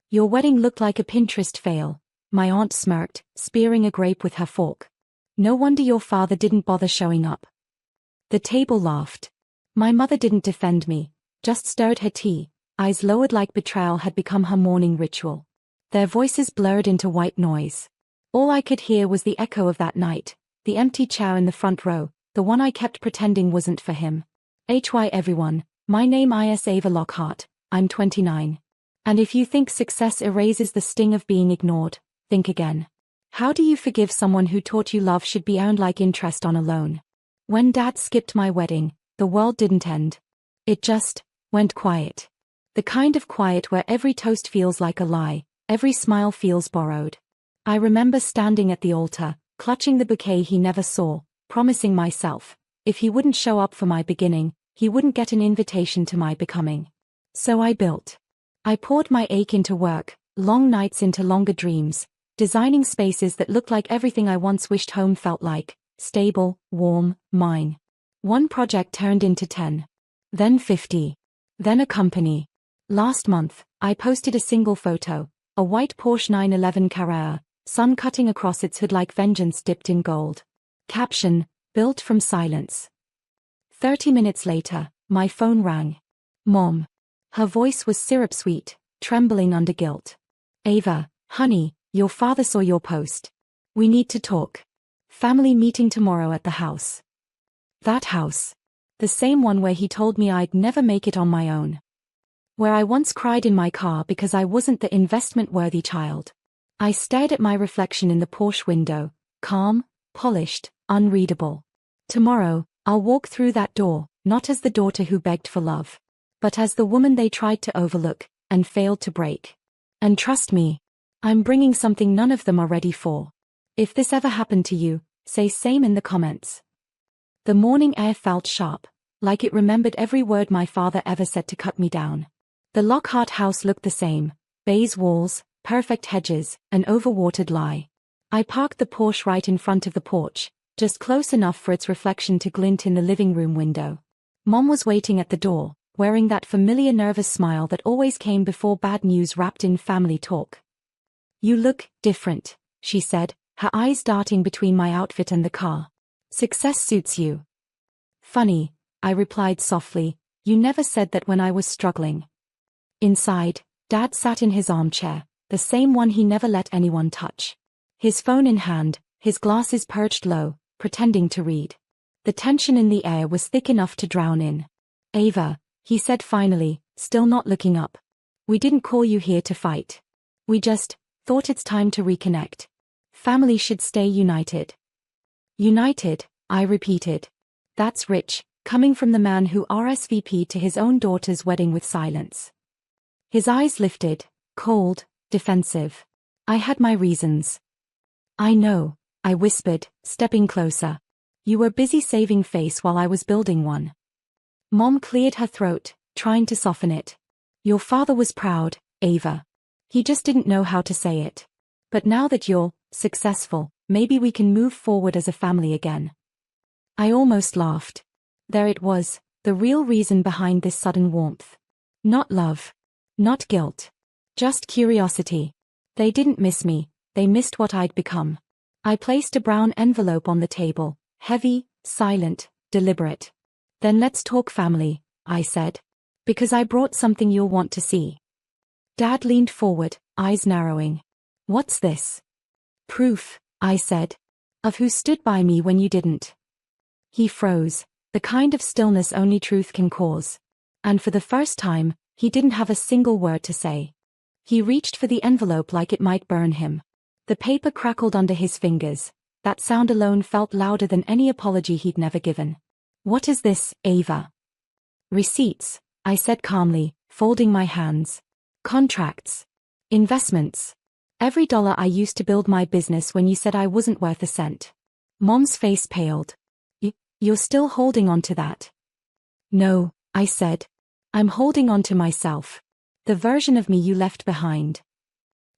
Your wedding looked like a Pinterest fail, my aunt smirked, spearing a grape with her fork. No wonder your father didn't bother showing up. The table laughed. My mother didn't defend me, just stirred her tea, eyes lowered like betrayal had become her morning ritual. Their voices blurred into white noise. All I could hear was the echo of that night, the empty chair in the front row, the one I kept pretending wasn't for him. Hi everyone, my name is Ava Lockhart, I'm 29. And if you think success erases the sting of being ignored, think again. How do you forgive someone who taught you love should be earned like interest on a loan? When Dad skipped my wedding, the world didn't end. It just went quiet. The kind of quiet where every toast feels like a lie, every smile feels borrowed. I remember standing at the altar, clutching the bouquet he never saw, promising myself, if he wouldn't show up for my beginning, he wouldn't get an invitation to my becoming. So I built. I poured my ache into work, long nights into longer dreams, designing spaces that looked like everything I once wished home felt like, stable, warm, mine. One project turned into 10. Then 50. Then a company. Last month, I posted a single photo, a white Porsche 911 Carrera, sun cutting across its hood like vengeance dipped in gold. Caption, built from silence. 30 minutes later, my phone rang. Mom. Her voice was syrup-sweet, trembling under guilt. Ava, honey, your father saw your post. We need to talk. Family meeting tomorrow at the house. That house. The same one where he told me I'd never make it on my own. Where I once cried in my car because I wasn't the investment-worthy child. I stared at my reflection in the Porsche window, calm, polished, unreadable. Tomorrow, I'll walk through that door, not as the daughter who begged for love, but as the woman they tried to overlook, and failed to break. And trust me, I'm bringing something none of them are ready for. If this ever happened to you, say same in the comments. The morning air felt sharp, like it remembered every word my father ever said to cut me down. The Lockhart house looked the same, beige walls, perfect hedges, an overwatered lie. I parked the Porsche right in front of the porch, just close enough for its reflection to glint in the living room window. Mom was waiting at the door, wearing that familiar nervous smile that always came before bad news wrapped in family talk. You look different, she said, her eyes darting between my outfit and the car. Success suits you. Funny, I replied softly, you never said that when I was struggling. Inside, Dad sat in his armchair, the same one he never let anyone touch. His phone in hand, his glasses perched low, pretending to read. The tension in the air was thick enough to drown in. Ava, he said finally, still not looking up. We didn't call you here to fight. We just thought it's time to reconnect. Family should stay united. United, I repeated. That's rich, coming from the man who RSVP'd to his own daughter's wedding with silence. His eyes lifted, cold, defensive. I had my reasons. I know, I whispered, stepping closer. You were busy saving face while I was building one. Mom cleared her throat, trying to soften it. Your father was proud, Ava. He just didn't know how to say it. But now that you're successful, maybe we can move forward as a family again. I almost laughed. There it was, the real reason behind this sudden warmth. Not love. Not guilt. Just curiosity. They didn't miss me, they missed what I'd become. I placed a brown envelope on the table, heavy, silent, deliberate. Then let's talk family, I said. Because I brought something you'll want to see. Dad leaned forward, eyes narrowing. What's this? Proof, I said. Of who stood by me when you didn't. He froze, the kind of stillness only truth can cause. And for the first time, he didn't have a single word to say. He reached for the envelope like it might burn him. The paper crackled under his fingers. That sound alone felt louder than any apology he'd never given. What is this, Ava? Receipts, I said calmly, folding my hands. Contracts. Investments. Every dollar I used to build my business when you said I wasn't worth a cent. Mom's face paled. You're still holding on to that? No, I said. I'm holding on to myself. The version of me you left behind.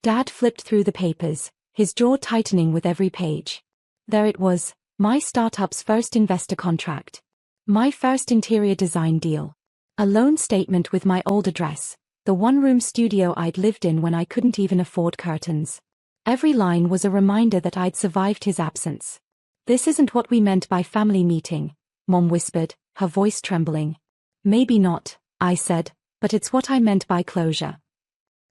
Dad flipped through the papers, his jaw tightening with every page. There it was, my startup's first investor contract. My first interior design deal. A loan statement with my old address. the one-room studio I'd lived in when I couldn't even afford curtains. Every line was a reminder that I'd survived his absence. "This isn't what we meant by family meeting," Mom whispered, her voice trembling. "Maybe not," I said, "but it's what I meant by closure."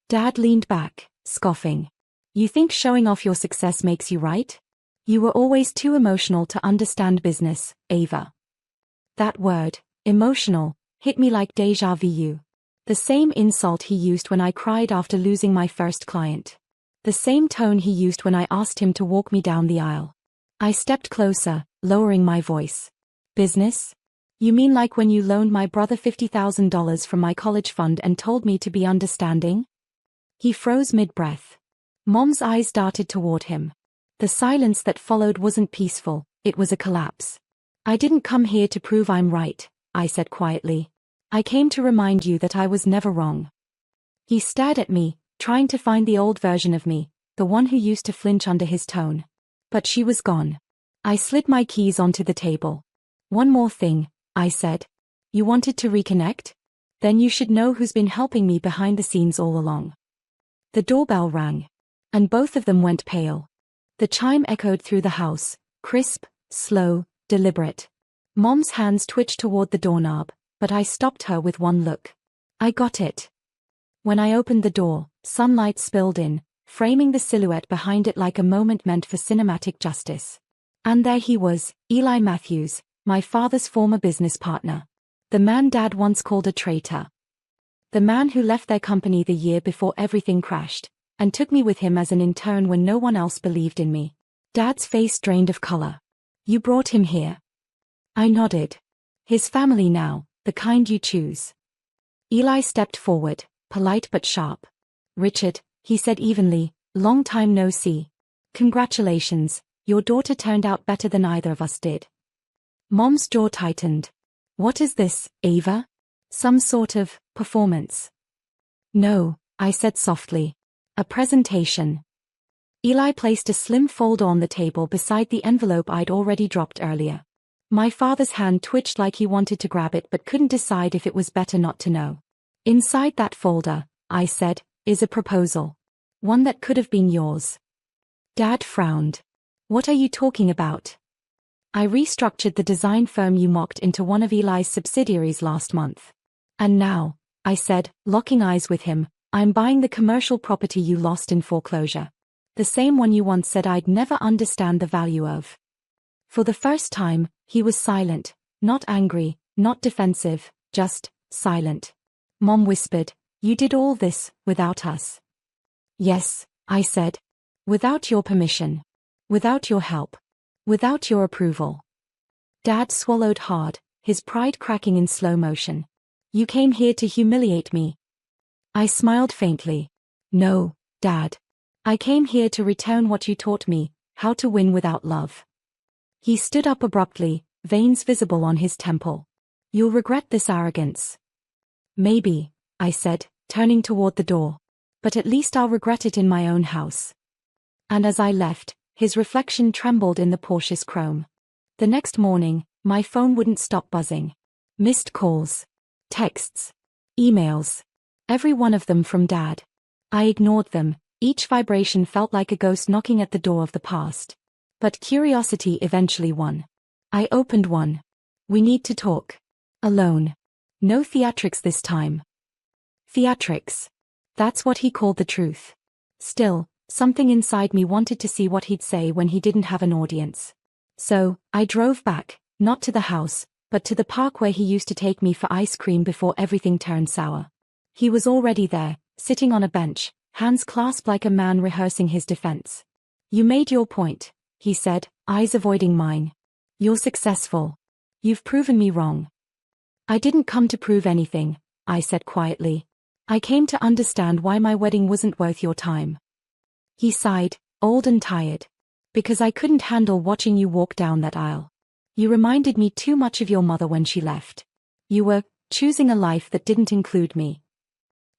Dad leaned back, scoffing. "You think showing off your success makes you right? You were always too emotional to understand business, Ava." That word, emotional, hit me like déjà vu. The same insult he used when I cried after losing my first client. The same tone he used when I asked him to walk me down the aisle. I stepped closer, lowering my voice. "Business? You mean like when you loaned my brother $50,000 from my college fund and told me to be understanding?" He froze mid-breath. Mom's eyes darted toward him. The silence that followed wasn't peaceful, it was a collapse. "I didn't come here to prove I'm right," I said quietly. "I came to remind you that I was never wrong." He stared at me, trying to find the old version of me, the one who used to flinch under his tone. But she was gone. I slid my keys onto the table. "One more thing," I said. "You wanted to reconnect? Then you should know who's been helping me behind the scenes all along." The doorbell rang. And both of them went pale. The chime echoed through the house, crisp, slow, deliberate. Mom's hands twitched toward the doorknob, but I stopped her with one look. "I got it." When I opened the door, sunlight spilled in, framing the silhouette behind it like a moment meant for cinematic justice. And there he was, Eli Matthews, my father's former business partner. The man Dad once called a traitor. The man who left their company the year before everything crashed, and took me with him as an intern when no one else believed in me. Dad's face drained of color. "You brought him here?" I nodded. "His family now, the kind you choose." Eli stepped forward, polite but sharp. "Richard," he said evenly, "long time no see. Congratulations, your daughter turned out better than either of us did." Mom's jaw tightened. "What is this, Ava? Some sort of performance?" "No," I said softly. "A presentation." Eli placed a slim folder on the table beside the envelope I'd already dropped earlier. My father's hand twitched like he wanted to grab it but couldn't decide if it was better not to know. "Inside that folder," I said, "is a proposal. One that could have been yours." Dad frowned. "What are you talking about?" "I restructured the design firm you mocked into one of Eli's subsidiaries last month. And now," I said, locking eyes with him, "I'm buying the commercial property you lost in foreclosure. The same one you once said I'd never understand the value of." For the first time, he was silent, not angry, not defensive, just silent. Mom whispered, "You did all this, without us." "Yes," I said. "Without your permission. Without your help. Without your approval." Dad swallowed hard, his pride cracking in slow motion. "You came here to humiliate me." I smiled faintly. "No, Dad. I came here to return what you taught me, how to win without love." He stood up abruptly, veins visible on his temple. "You'll regret this arrogance." "Maybe," I said, turning toward the door. "But at least I'll regret it in my own house." And as I left, his reflection trembled in the Porsche's chrome. The next morning, my phone wouldn't stop buzzing. Missed calls. Texts. Emails. Every one of them from Dad. I ignored them, each vibration felt like a ghost knocking at the door of the past. But curiosity eventually won. I opened one. "We need to talk. Alone. No theatrics this time." Theatrics. That's what he called the truth. Still, something inside me wanted to see what he'd say when he didn't have an audience. So, I drove back, not to the house, but to the park where he used to take me for ice cream before everything turned sour. He was already there, sitting on a bench, hands clasped like a man rehearsing his defense. "You made your point," he said, eyes avoiding mine. "You're successful. You've proven me wrong." "I didn't come to prove anything," I said quietly. "I came to understand why my wedding wasn't worth your time." He sighed, old and tired. "Because I couldn't handle watching you walk down that aisle. You reminded me too much of your mother when she left. You were choosing a life that didn't include me."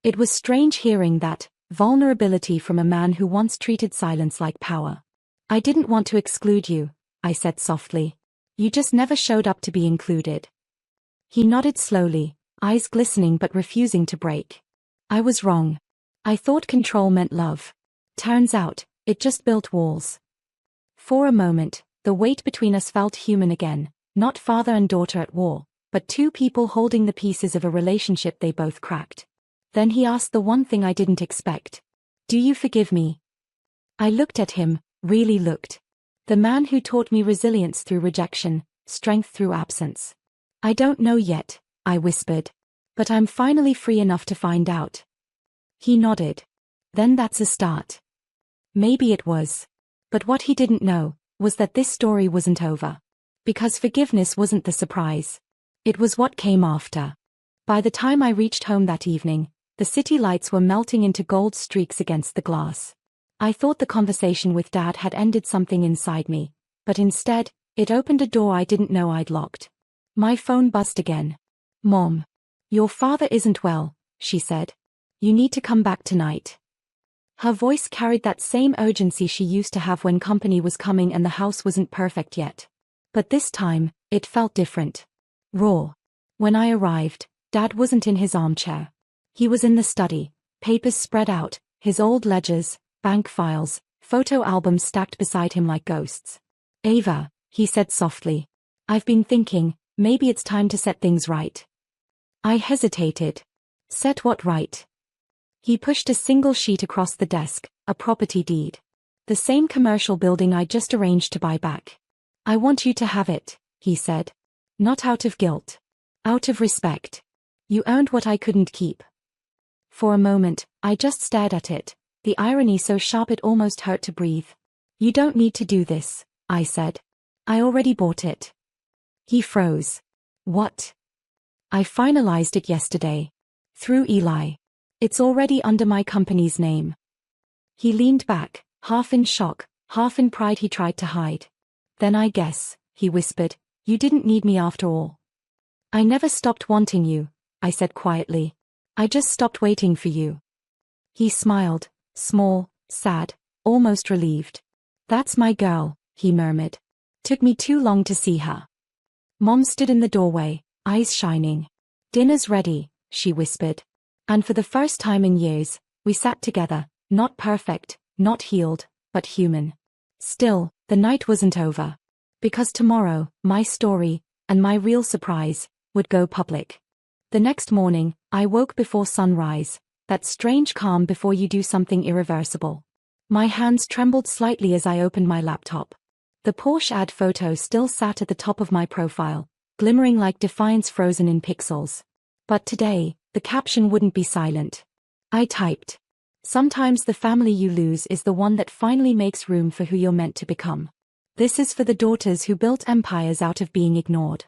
It was strange hearing that vulnerability from a man who once treated silence like power. "I didn't want to exclude you," I said softly. "You just never showed up to be included." He nodded slowly, eyes glistening but refusing to break. I was wrong. I thought control meant love. Turns out, it just built walls. For a moment, the weight between us felt human again, not father and daughter at war, but two people holding the pieces of a relationship they both cracked. Then he asked the one thing I didn't expect. Do you forgive me? I looked at him, really looked. The man who taught me resilience through rejection, strength through absence. I don't know yet, I whispered. But I'm finally free enough to find out. He nodded. Then that's a start. Maybe it was. But what he didn't know was that this story wasn't over. Because forgiveness wasn't the surprise. It was what came after. By the time I reached home that evening, the city lights were melting into gold streaks against the glass. I thought the conversation with Dad had ended something inside me, but instead, it opened a door I didn't know I'd locked. My phone buzzed again. Mom. Your father isn't well, she said. You need to come back tonight. Her voice carried that same urgency she used to have when company was coming and the house wasn't perfect yet. But this time, it felt different. Raw. When I arrived, Dad wasn't in his armchair. He was in the study, papers spread out, his old ledgers, bank files, photo albums stacked beside him like ghosts. Ava, he said softly. I've been thinking, maybe it's time to set things right. I hesitated. Set what right? He pushed a single sheet across the desk, a property deed. The same commercial building I just arranged to buy back. I want you to have it, he said. Not out of guilt. Out of respect. You earned what I couldn't keep. For a moment, I just stared at it, the irony so sharp it almost hurt to breathe. You don't need to do this, I said. I already bought it. He froze. What? I finalized it yesterday. Through Eli. It's already under my company's name. He leaned back, half in shock, half in pride he tried to hide. Then I guess, he whispered, you didn't need me after all. I never stopped wanting you, I said quietly. I just stopped waiting for you. He smiled, small, sad, almost relieved. That's my girl, he murmured. Took me too long to see her. Mom stood in the doorway, eyes shining. Dinner's ready, she whispered. And for the first time in years, we sat together, not perfect, not healed, but human. Still, the night wasn't over. Because tomorrow, my story, and my real surprise, would go public. The next morning, I woke before sunrise, that strange calm before you do something irreversible. My hands trembled slightly as I opened my laptop. The Porsche ad photo still sat at the top of my profile, glimmering like defiance frozen in pixels. But today, the caption wouldn't be silent. I typed. Sometimes the family you lose is the one that finally makes room for who you're meant to become. This is for the daughters who built empires out of being ignored.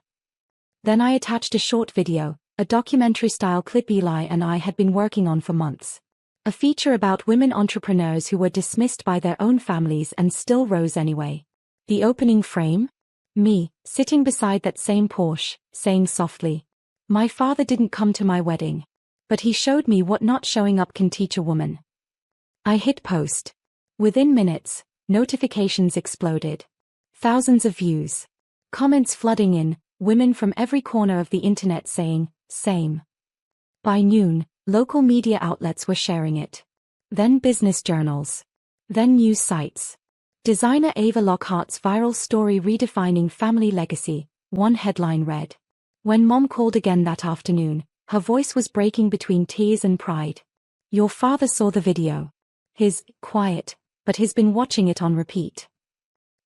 Then I attached a short video, a documentary-style clip Eli and I had been working on for months. A feature about women entrepreneurs who were dismissed by their own families and still rose anyway. The opening frame? Me, sitting beside that same Porsche, saying softly, my father didn't come to my wedding. But he showed me what not showing up can teach a woman. I hit post. Within minutes, notifications exploded. Thousands of views. Comments flooding in, women from every corner of the internet saying, same. By noon, local media outlets were sharing it. Then business journals. Then news sites. Designer Ava Lockhart's viral story redefining family legacy, one headline read. When Mom called again that afternoon, her voice was breaking between tears and pride. Your father saw the video. He's quiet, but he's been watching it on repeat.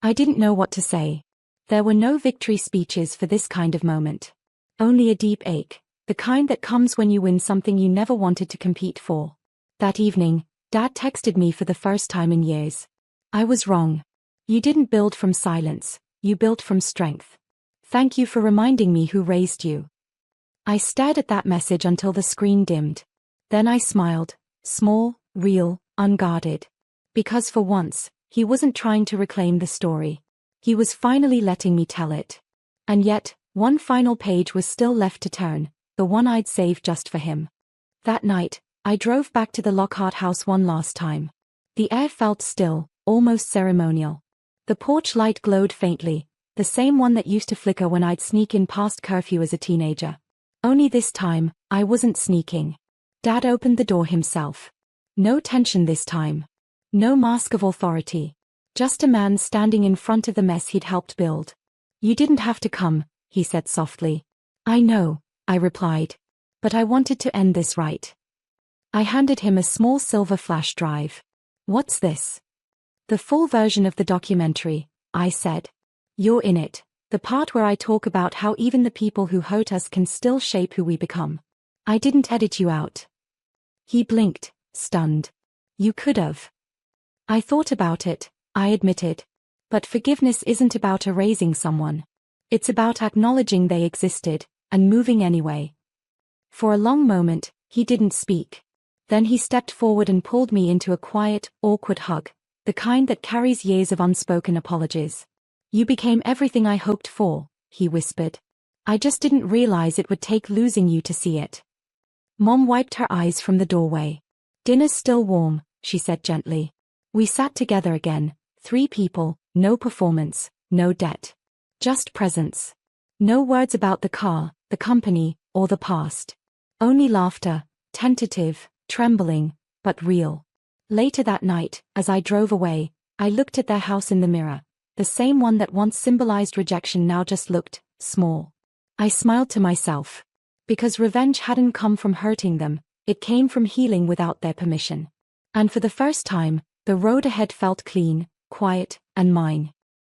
I didn't know what to say. There were no victory speeches for this kind of moment. Only a deep ache, the kind that comes when you win something you never wanted to compete for. That evening, Dad texted me for the first time in years. I was wrong. You didn't build from silence, you built from strength. Thank you for reminding me who raised you. I stared at that message until the screen dimmed. Then I smiled, small, real, unguarded. Because for once, he wasn't trying to reclaim the story. He was finally letting me tell it. And yet, one final page was still left to turn, the one I'd saved just for him. That night, I drove back to the Lockhart house one last time. The air felt still, almost ceremonial. The porch light glowed faintly, the same one that used to flicker when I'd sneak in past curfew as a teenager. Only this time, I wasn't sneaking. Dad opened the door himself. No tension this time. No mask of authority. Just a man standing in front of the mess he'd helped build. You didn't have to come, he said softly. I know, I replied. But I wanted to end this right. I handed him a small silver flash drive. What's this? The full version of the documentary, I said. You're in it, the part where I talk about how even the people who hurt us can still shape who we become. I didn't edit you out. He blinked, stunned. You could have. I thought about it, I admitted. But forgiveness isn't about erasing someone. It's about acknowledging they existed, and moving anyway. For a long moment, he didn't speak. Then he stepped forward and pulled me into a quiet, awkward hug, the kind that carries years of unspoken apologies. You became everything I hoped for, he whispered. I just didn't realize it would take losing you to see it. Mom wiped her eyes from the doorway. Dinner's still warm, she said gently. We sat together again, 3 people, no performance, no debt. Just presence. No words about the car, the company, or the past. Only laughter, tentative, trembling, but real. Later that night, as I drove away, I looked at their house in the mirror. The same one that once symbolized rejection now just looked small. I smiled to myself. Because revenge hadn't come from hurting them, it came from healing without their permission. And for the first time, the road ahead felt clean, quiet, and mine.